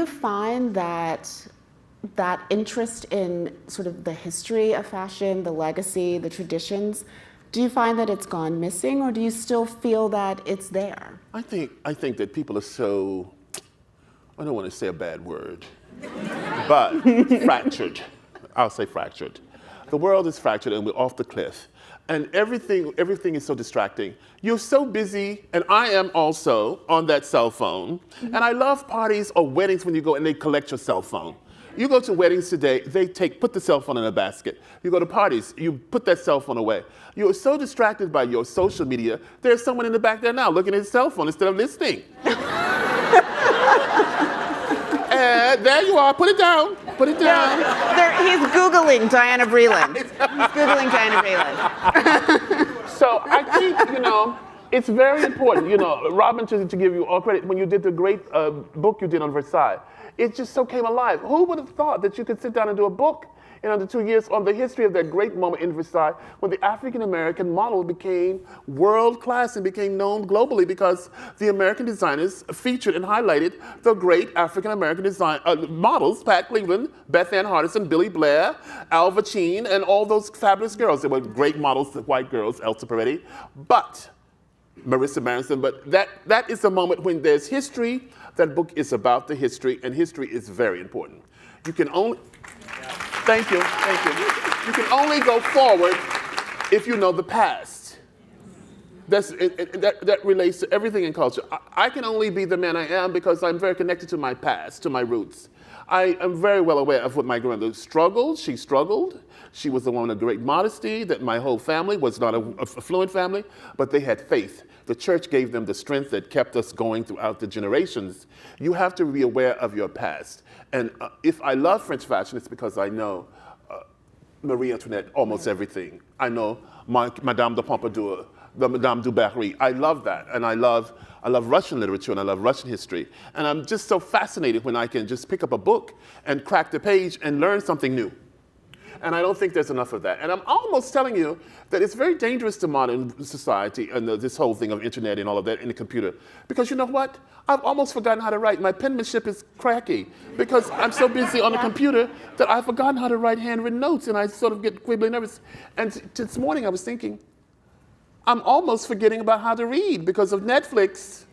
you find that interest in sort of the history of fashion, the legacy, the traditions, do you find that it's gone missing, or do you still feel that it's there? I think that people are so, I don't want to say a bad word, but fractured. I'll say fractured. The world is fractured and we're off the cliff. And everything is so distracting. You're so busy, and I am also on that cell phone. And I love parties or weddings when you go and they collect your cell phone. You go to weddings today, they put the cell phone in a basket. You go to parties, you put that cell phone away. You're so distracted by your social media, there's someone in the back there now looking at his cell phone instead of listening. And there you are, put it down, put it down. He's Googling Diana Vreeland. He's Googling Diana Vreeland. So I think, it's very important, Robin, to give you all credit, when you did the great book you did on Versailles, it just so came alive. Who would have thought that you could sit down and do a book in under 2 years on the history of that great moment in Versailles when the African-American model became world-class and became known globally because the American designers featured and highlighted the great African-American models, Pat Cleveland, Beth Ann Hardison, Billy Blair, Alva Cheen, and all those fabulous girls. They were great models, white girls, Elsa Peretti, but Marissa Maranson, but that is the moment when there's history. That book is about the history, and history is very important. You can only, thank you. You can only go forward if you know the past. That relates to everything in culture. I can only be the man I am because I'm very connected to my past, to my roots. I am very well aware of what my grandmother struggled. She struggled. She was a woman of great modesty, that my whole family was not a affluent family, but they had faith. The church gave them the strength that kept us going throughout the generations. You have to be aware of your past. And if I love French fashion, it's because I know Marie Antoinette, almost everything. I know Madame de Pompadour, the Madame du Barry. I love that, and I love Russian literature, and I love Russian history. And I'm just so fascinated when I can just pick up a book and crack the page and learn something new. And I don't think there's enough of that. And I'm almost telling you that it's very dangerous to modern society and this whole thing of internet and all of that in the computer. Because you know what? I've almost forgotten how to write. My penmanship is cracky because I'm so busy on the computer that I've forgotten how to write handwritten notes, and I sort of get quibbly nervous. And this morning I was thinking, I'm almost forgetting about how to read because of Netflix.